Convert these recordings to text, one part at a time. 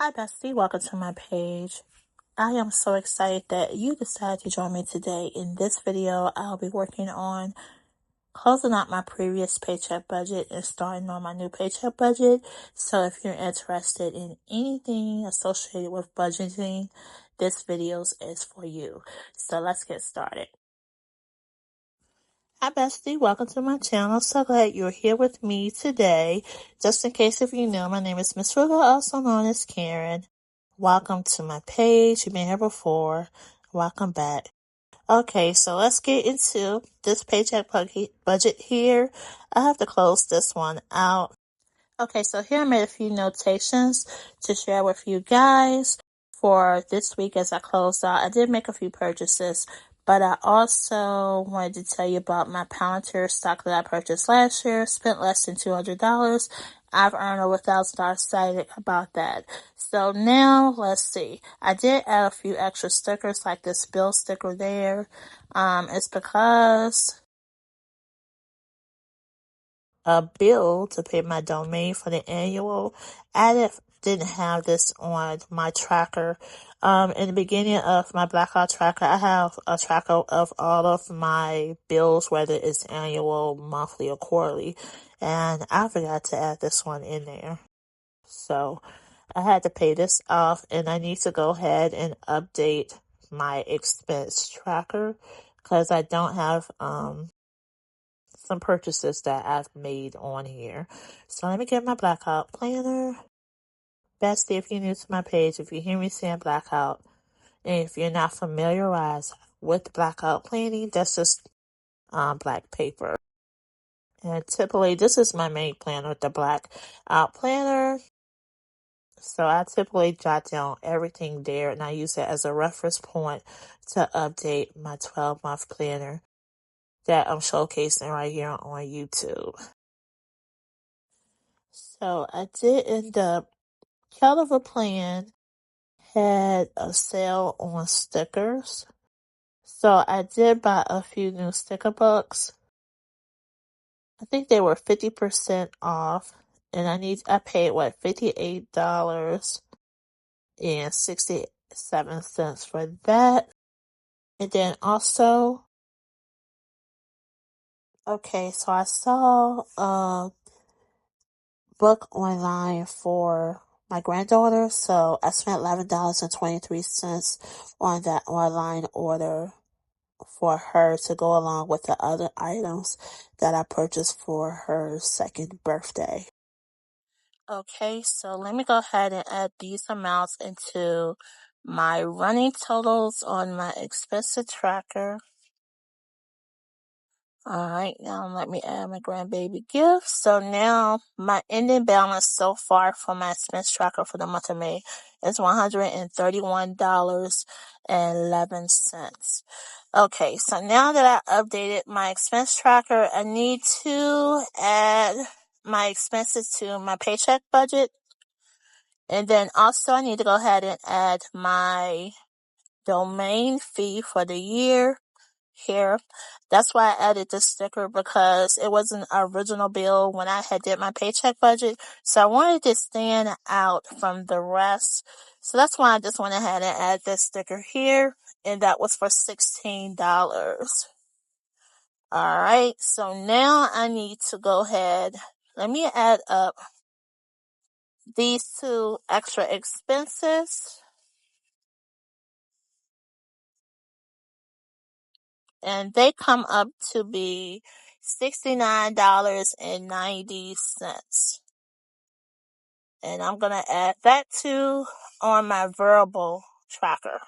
Hi bestie, welcome to my page. I am so excited that you decided to join me today. In this video, I'll be working on closing out my previous paycheck budget and starting on my new paycheck budget. So if you're interested in anything associated with budgeting, this video is for you. So let's get started. Hi bestie, welcome to my channel. So glad you're here with me today. Just in case if you know, my name is Miss Frugal, also known as Karen. Welcome to my page. You've been here before. Welcome back. Okay, so let's get into this paycheck budget here. I have to close this one out. Okay, so here I made a few notations to share with you guys for this week as I closed out. I did make a few purchases, but I also wanted to tell you about my Palantir stock that I purchased last year. Spent less than $200. I've earned over $1,000 excited about that. So now let's see. I did add a few extra stickers like this bill sticker there. It's because a bill to pay my domain for the annual. I didn't have this on my tracker. In the beginning of my blackout tracker, I have a tracker of all of my bills, whether it's annual, monthly, or quarterly. And I forgot to add this one in there. So I had to pay this off, and I need to go ahead and update my expense tracker because I don't have some purchases that I've made on here. So let me get my blackout planner. Bestie, if you're new to my page, if you hear me saying blackout, and if you're not familiarized with blackout planning, that's just black paper. And typically, this is my main planner, the blackout planner. So I typically jot down everything there, and I use it as a reference point to update my 12-month planner that I'm showcasing right here on YouTube. So I did end up, Caliber Plan had a sale on stickers. So I did buy a few new sticker books. I think they were 50% off. And I paid $58.67 for that. And then also, okay, so I saw a book online for my granddaughter, so I spent $11.23 on that online order for her to go along with the other items that I purchased for her second birthday. Okay, so let me go ahead and add these amounts into my running totals on my expense tracker. Alright, now let me add my grandbaby gift. So now my ending balance so far for my expense tracker for the month of May is $131.11. Okay, so now that I updated my expense tracker, I need to add my expenses to my paycheck budget. And then also I need to go ahead and add my domain fee for the year here. That's why I added this sticker, because it was an original bill when I had did my paycheck budget. So I wanted to stand out from the rest. So that's why I just went ahead and added this sticker here. And that was for $16. Alright, so now I need to go ahead. Let me add up these two extra expenses. And they come up to be $69.90. And I'm going to add that to on my variable tracker.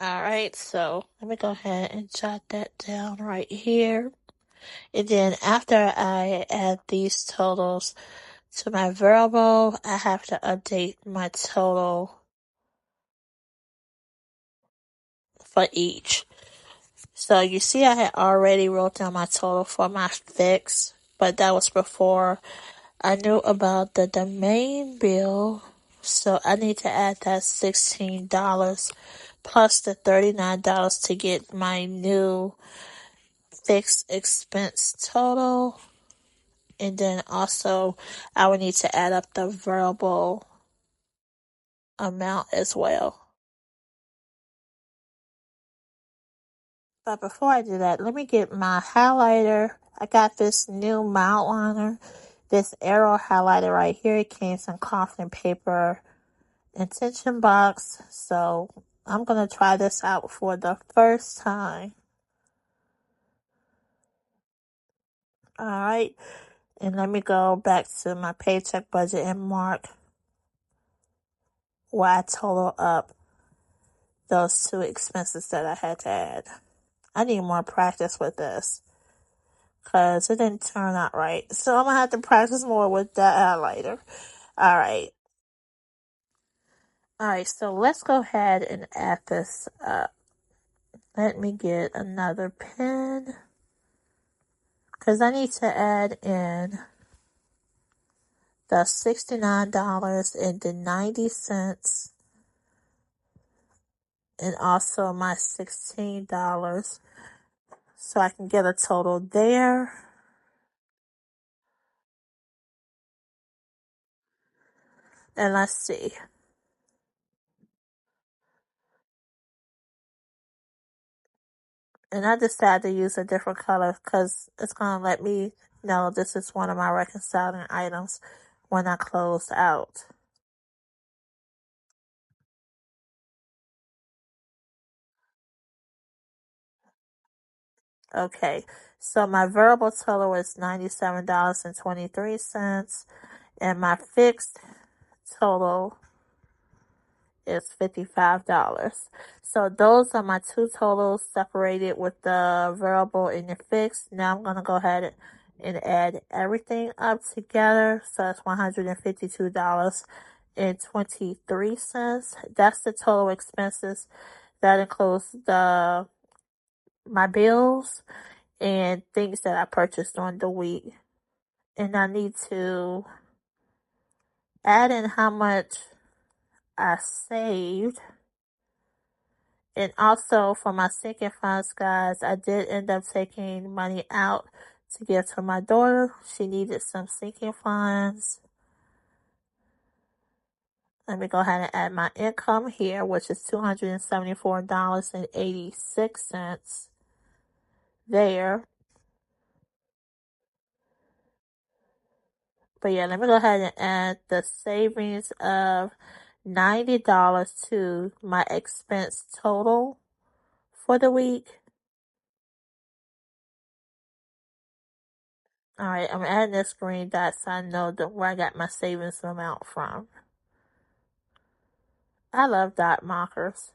Alright, so let me go ahead and jot that down right here. And then after I add these totals to my variable, I have to update my total for each. So you see I had already wrote down my total for my fix, but that was before I knew about the domain bill. So I need to add that $16 plus the $39 to get my new fixed expense total. And then also I would need to add up the variable amount as well. But before I do that, let me get my highlighter. I got this new mild liner, this arrow highlighter right here. It came in cotton paper intention box. So I'm going to try this out for the first time. Alright, and let me go back to my paycheck budget and mark where I total up those two expenses that I had to add. I need more practice with this because it didn't turn out right. So I'm going to have to practice more with that highlighter. Alright. Alright, so let's go ahead and add this up. Let me get another pen because I need to add in the $69.90 and also my $16 so I can get a total there. And let's see. And I decided to use a different color because it's going to let me know this is one of my reconciling items when I close out. Okay, so my variable total is $97.23, and my fixed total is $55. So those are my two totals separated with the variable and the fixed. Now I'm going to go ahead and add everything up together. So that's $152.23. That's the total expenses. That includes my bills and things that I purchased during the week. And I need to add in how much I saved. And also for my sinking funds, guys, I did end up taking money out to give to my daughter. She needed some sinking funds. Let me go ahead and add my income here, which is $274.86 there. But yeah, let me go ahead and add the savings of $90 to my expense total for the week. Alright, I'm adding this green dot so I know where I got my savings amount from. I love dot markers.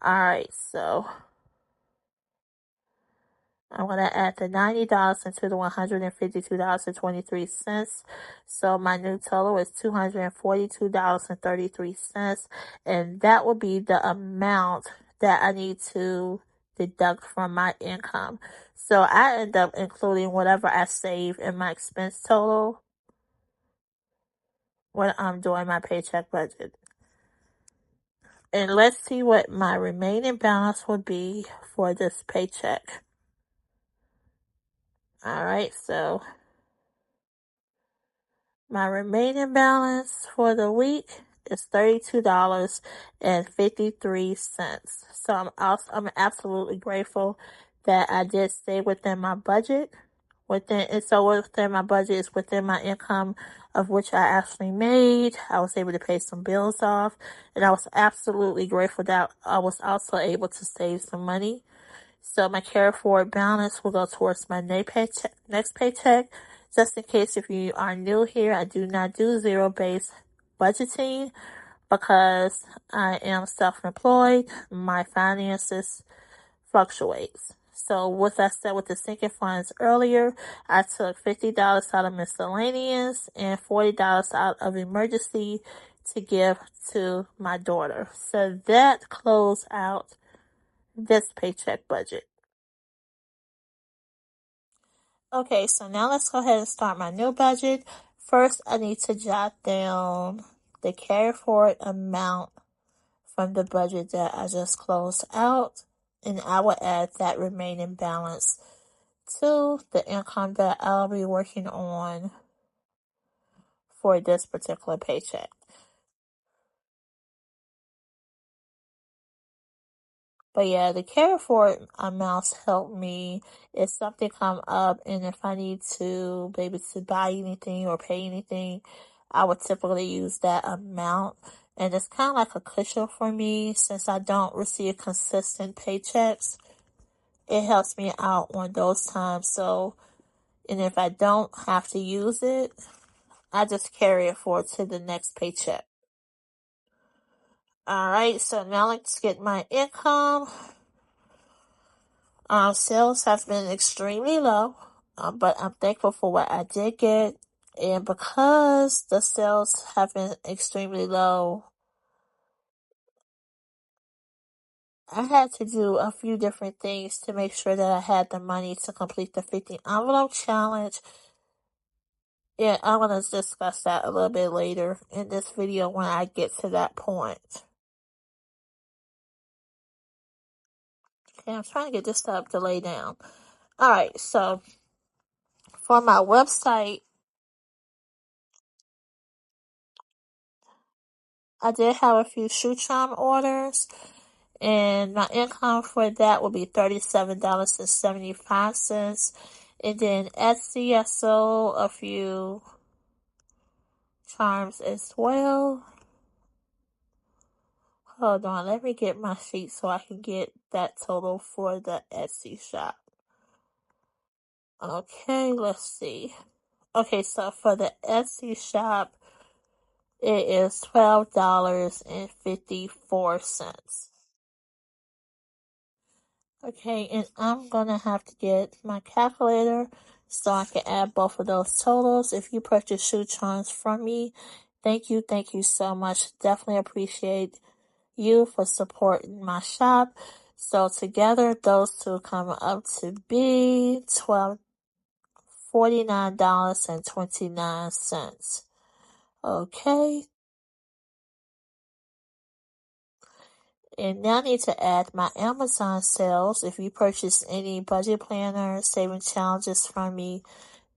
Alright, so I'm going to add the $90 into the $152.23. So my new total is $242.33. And that will be the amount that I need to deduct from my income. So I end up including whatever I save in my expense total when I'm doing my paycheck budget. And let's see what my remaining balance would be for this paycheck. Alright, so my remaining balance for the week is $32.53. So I'm absolutely grateful that I did stay within my budget. Within my budget is within my income of which I actually made. I was able to pay some bills off, and I was absolutely grateful that I was also able to save some money. So my carry forward balance will go towards my next paycheck. Just in case if you are new here, I do not do zero-based budgeting because I am self-employed. My finances fluctuates. So with that said, with the sinking funds earlier, I took $50 out of miscellaneous and $40 out of emergency to give to my daughter. So that closed out this paycheck budget. Okay, so now let's go ahead and start my new budget. First, I need to jot down the carry forward amount from the budget that I just closed out, and I will add that remaining balance to the income that I'll be working on for this particular paycheck. But yeah, the carry forward amounts help me if something come up and if I need to be able to buy anything or pay anything, I would typically use that amount. And it's kind of like a cushion for me since I don't receive consistent paychecks. It helps me out on those times. So, and if I don't have to use it, I just carry it forward to the next paycheck. Alright, so now let's get my income. Sales have been extremely low, but I'm thankful for what I did get. And because the sales have been extremely low, I had to do a few different things to make sure that I had the money to complete the 50 envelope challenge. Yeah, I'm going to discuss that a little bit later in this video when I get to that point. Okay, I'm trying to get this stuff to lay down. Alright, so for my website, I did have a few shoe charm orders, and my income for that will be $37.75. And then Etsy, I sold a few charms as well. Hold on, let me get my sheet so I can get that total for the Etsy shop. Okay, let's see. Okay, so for the Etsy shop, it is $12.54. Okay, and I'm gonna have to get my calculator so I can add both of those totals. If you purchase shoe charms from me, thank you so much. Definitely appreciate you for supporting my shop. So together, those two come up to be $49.29. Okay. And now I need to add my Amazon sales. If you purchase any budget planner, saving challenges from me,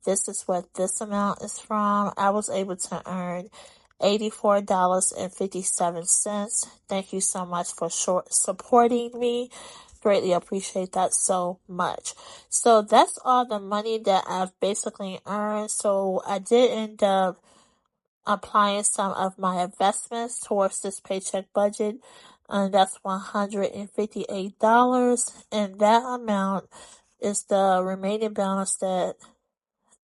this is what this amount is from. I was able to earn $84.57. Thank you so much for supporting me. Greatly appreciate that so much. So that's all the money that I've basically earned. So I did end up applying some of my investments towards this paycheck budget. And that's $158. And that amount is the remaining balance that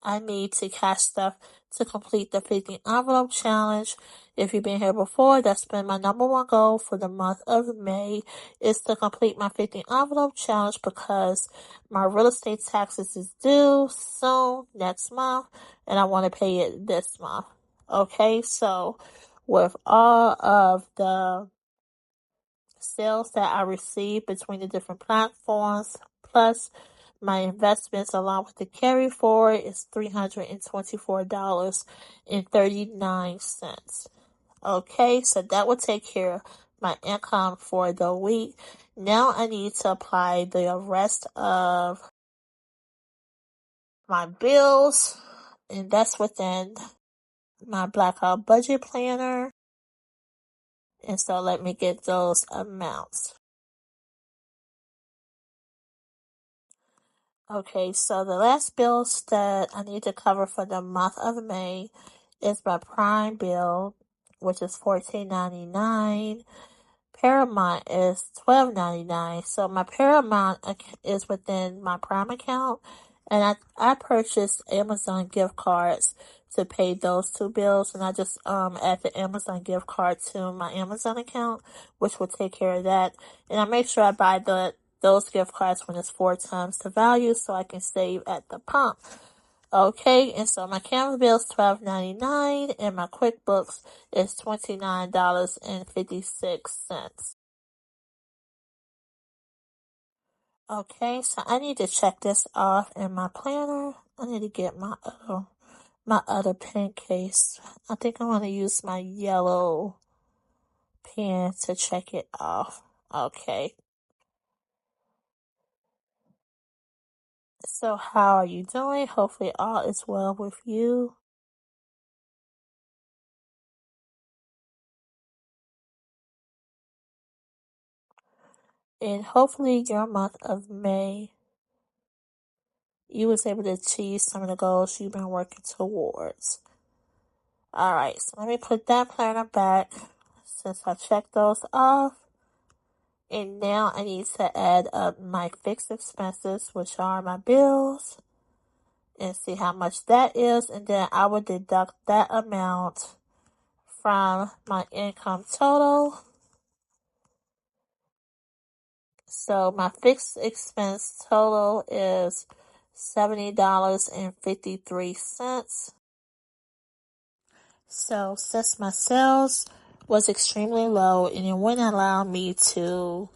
I need to cash stuff to complete the 50 envelope challenge. If you've been here before, that's been my number one goal for the month of May is to complete my 50 envelope challenge because my real estate taxes is due soon next month and I want to pay it this month. Okay, so with all of the sales that I received between the different platforms, plus my investments along with the carry forward is $324.39. Okay, so that will take care of my income for the week. Now I need to apply the rest of my bills, and that's within my blackout budget planner. And so let me get those amounts. Okay, so the last bills that I need to cover for the month of May is my Prime bill, which is $14.99. Paramount is $12.99. So my Paramount is within my Prime account, and I purchased Amazon gift cards to pay those two bills, and I just add the Amazon gift card to my Amazon account, which will take care of that. And I make sure I buy those gift cards when it's 4 times the value so I can save at the pump. Okay, and so my camera bill is $12.99 and my QuickBooks is $29.56. Okay, so I need to check this off in my planner. I need to get my other pen case. I think I'm going to use my yellow pen to check it off. Okay. So how are you doing? Hopefully all is well with you. And hopefully your month of May, you was able to achieve some of the goals you've been working towards. Alright, so let me put that planner back since I checked those off. And now I need to add up my fixed expenses, which are my bills, and see how much that is. And then I will deduct that amount from my income total. So my fixed expense total is $70.53. So since my sales was extremely low and it wouldn't allow me to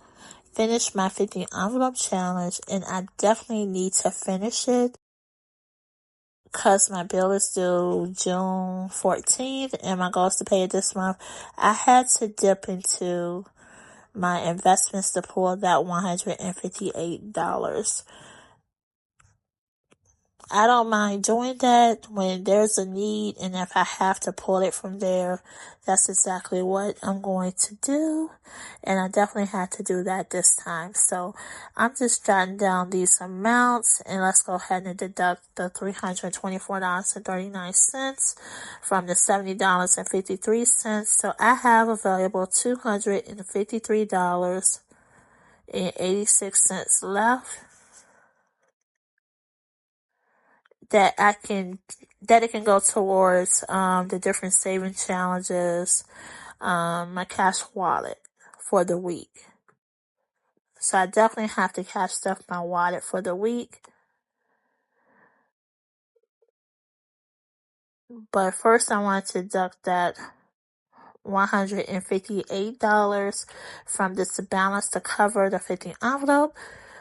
finish my 50 envelope challenge, and I definitely need to finish it because my bill is due June 14th and my goal is to pay it this month. I had to dip into my investments to pull that $158. I don't mind doing that when there's a need, and if I have to pull it from there, that's exactly what I'm going to do. And I definitely had to do that this time. So I'm just jotting down these amounts, and let's go ahead and deduct the $324.39 from the $70.53. So I have available $253.86 left that it can go towards the different saving challenges, my cash wallet for the week. So I definitely have to cash stuff my wallet for the week. But first I want to deduct that $158 from this balance to cover the 50 envelope.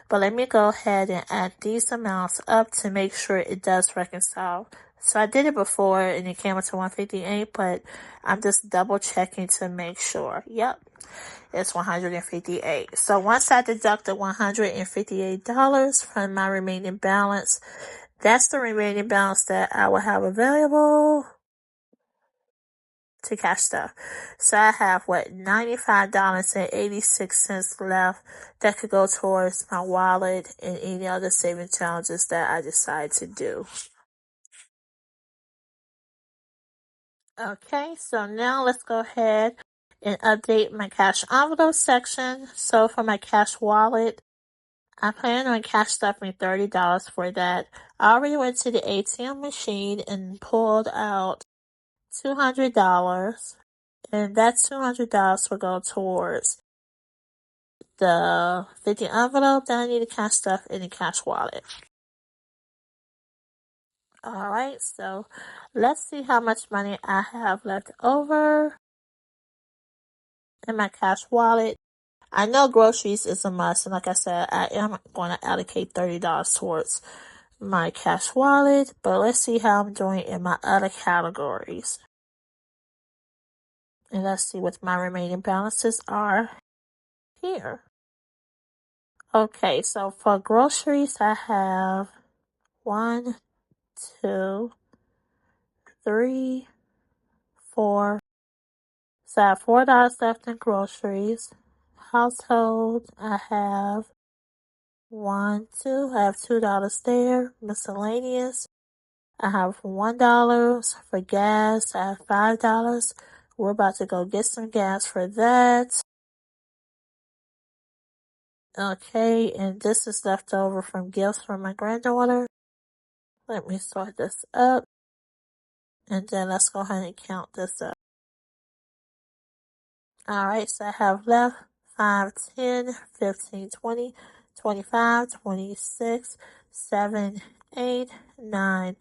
But let me go ahead and add these amounts up to make sure it does reconcile. So I did it before and it came up to 158, but I'm just double checking to make sure. Yep, it's 158. So once I deduct the $158 from my remaining balance, that's the remaining balance that I will have available to cash stuff. So I have $95.86 left that could go towards my wallet and any other saving challenges that I decide to do. Okay, so now let's go ahead and update my cash envelope section. So for my cash wallet, I plan on cash stuffing $30 for that. I already went to the ATM machine and pulled out $200. And that $200 will go towards the 50 envelope that I need to cash stuff in the cash wallet. Alright, so let's see how much money I have left over in my cash wallet. I know groceries is a must, and like I said, I am going to allocate $30 towards my cash wallet, but let's see how I'm doing in my other categories. And let's see what my remaining balances are here. Okay, so for groceries, I have 1, 2, 3, 4. So I have $4 left in groceries. Household, I have 1, 2. I have $2 there. Miscellaneous, I have $1 for gas. I have $5. We're about to go get some gas for that. Okay, and this is left over from gifts from my granddaughter. Let me sort this up. And then let's go ahead and count this up. Alright, so I have left 5, 10, 15, 20, 25, 26, 7, 8, 9,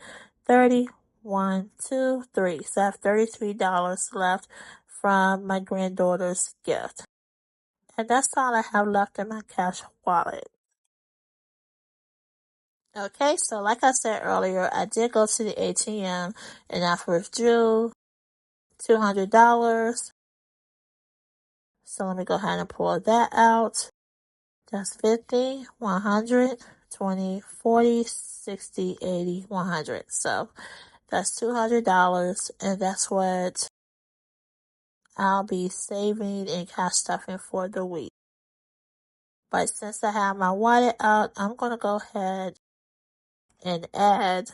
30, 1, 2, 3. So I have $33 left from my granddaughter's gift. And that's all I have left in my cash wallet. Okay, so like I said earlier, I did go to the ATM and I withdrew $200. So let me go ahead and pull that out. That's 50, 100, 20, 40, 60, 80, 100. So that's $200, and that's what I'll be saving and cash stuffing for the week. But since I have my wallet out, I'm going to go ahead and add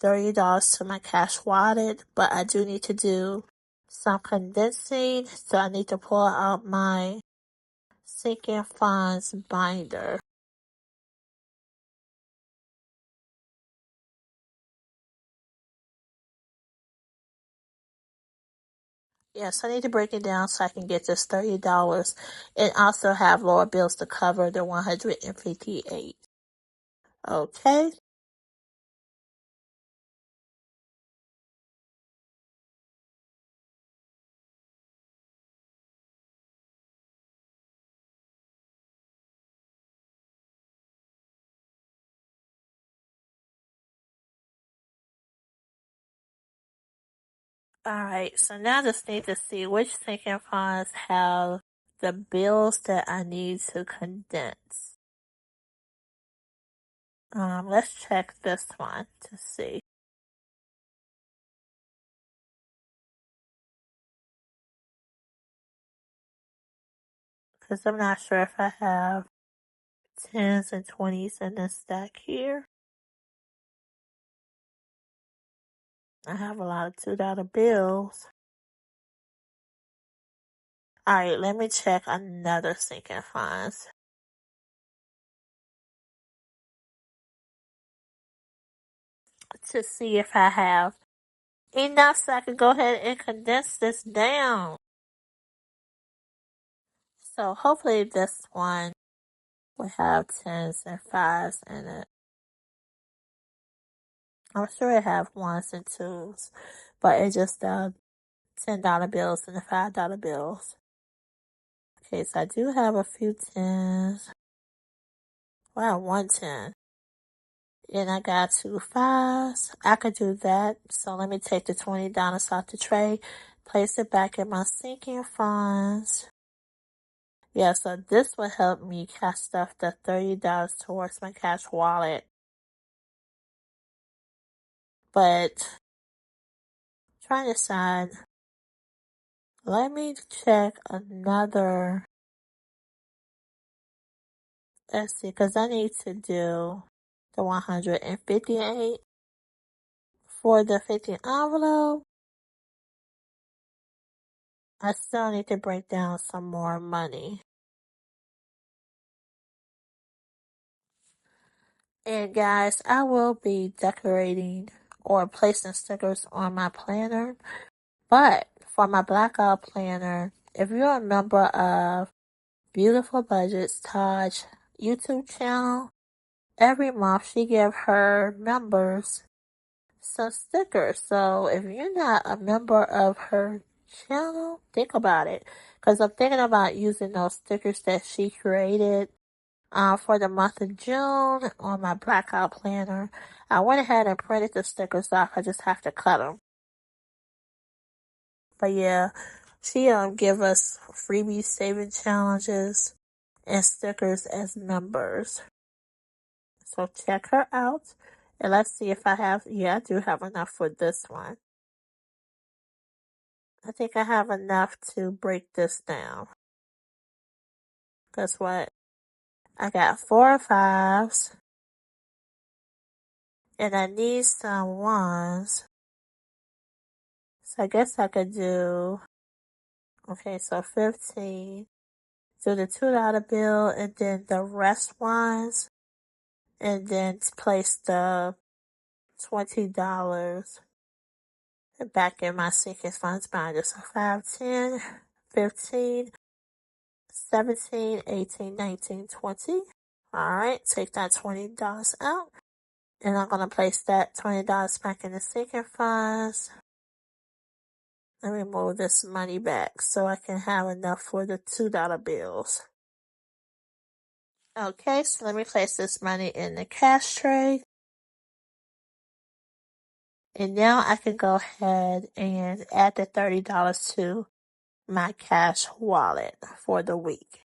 $30 to my cash wallet, but I do need to do some condensing, so I need to pull out my sinking funds binder. Yes, I need to break it down so I can get this $30 and also have lower bills to cover the 158. Okay. Alright, so now I just need to see which sinking funds have the bills that I need to condense. Let's check this one to see. Because I'm not sure if I have 10s and 20s in this stack here. I have a lot of $2 bills. Alright, let me check another sinking funds to see if I have enough so I can go ahead and condense this down. So hopefully this one will have 10s and 5s in it. I'm sure it have 1s and 2s, but it's just the $10 bills and the $5 bills. Okay, so I do have a few 10s. Wow, 110. And I got 2 5s. I could do that. So let me take the $20 off the tray, place it back in my sinking funds. Yeah, so this will help me cash stuff the $30 towards my cash wallet. But trying to decide, let me check another. Let's see, because I need to do the 158 for the 50 envelope. I still need to break down some more money. And guys, I will be decorating or placing stickers on my planner. But for my blackout planner, if you're a member of Beautiful Budgets Taj YouTube channel, every month she give her members some stickers. So if you're not a member of her channel, think about it. Because I'm thinking about using those stickers that she created for the month of June on my blackout planner. I went ahead and printed the stickers off. I just have to cut them. But yeah, she give us freebie saving challenges and stickers as members. So check her out. And let's see if I have, yeah, I do have enough for this one. I think I have enough to break this down. Guess what? I got 4 5s. And I need some 1s. So I guess I could do, okay, so 15. Do the $2 bill and then the rest ones. And then place the $20 back in my sinking funds binder. So 5, 10, 15, 17, 18, 19, 20. Alright, take that $20 out. And I'm going to place that $20 back in the sinking funds. Let me move this money back so I can have enough for the $2 bills. Okay, so let me place this money in the cash tray. And now I can go ahead and add the $30 to my cash wallet for the week.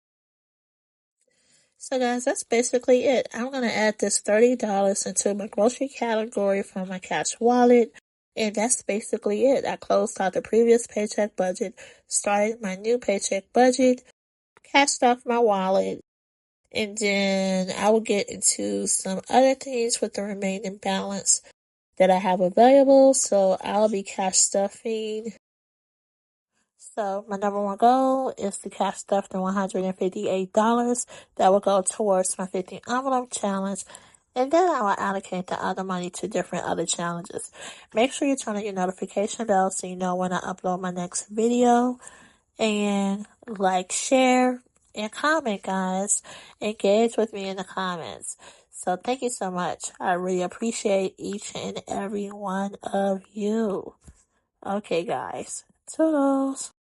So guys, that's basically it. I'm going to add this $30 into my grocery category from my cash wallet. And that's basically it. I closed out the previous paycheck budget, started my new paycheck budget, cashed off my wallet, and then I will get into some other things with the remaining balance that I have available. So I'll be cash stuffing. So my number one goal is to cash stuff the $158 that will go towards my 50 envelope challenge. And then I will allocate the other money to different other challenges. Make sure you turn on your notification bell so you know when I upload my next video. And like, share, and comment, guys. Engage with me in the comments. So thank you so much. I really appreciate each and every one of you. Okay, guys. Toodles.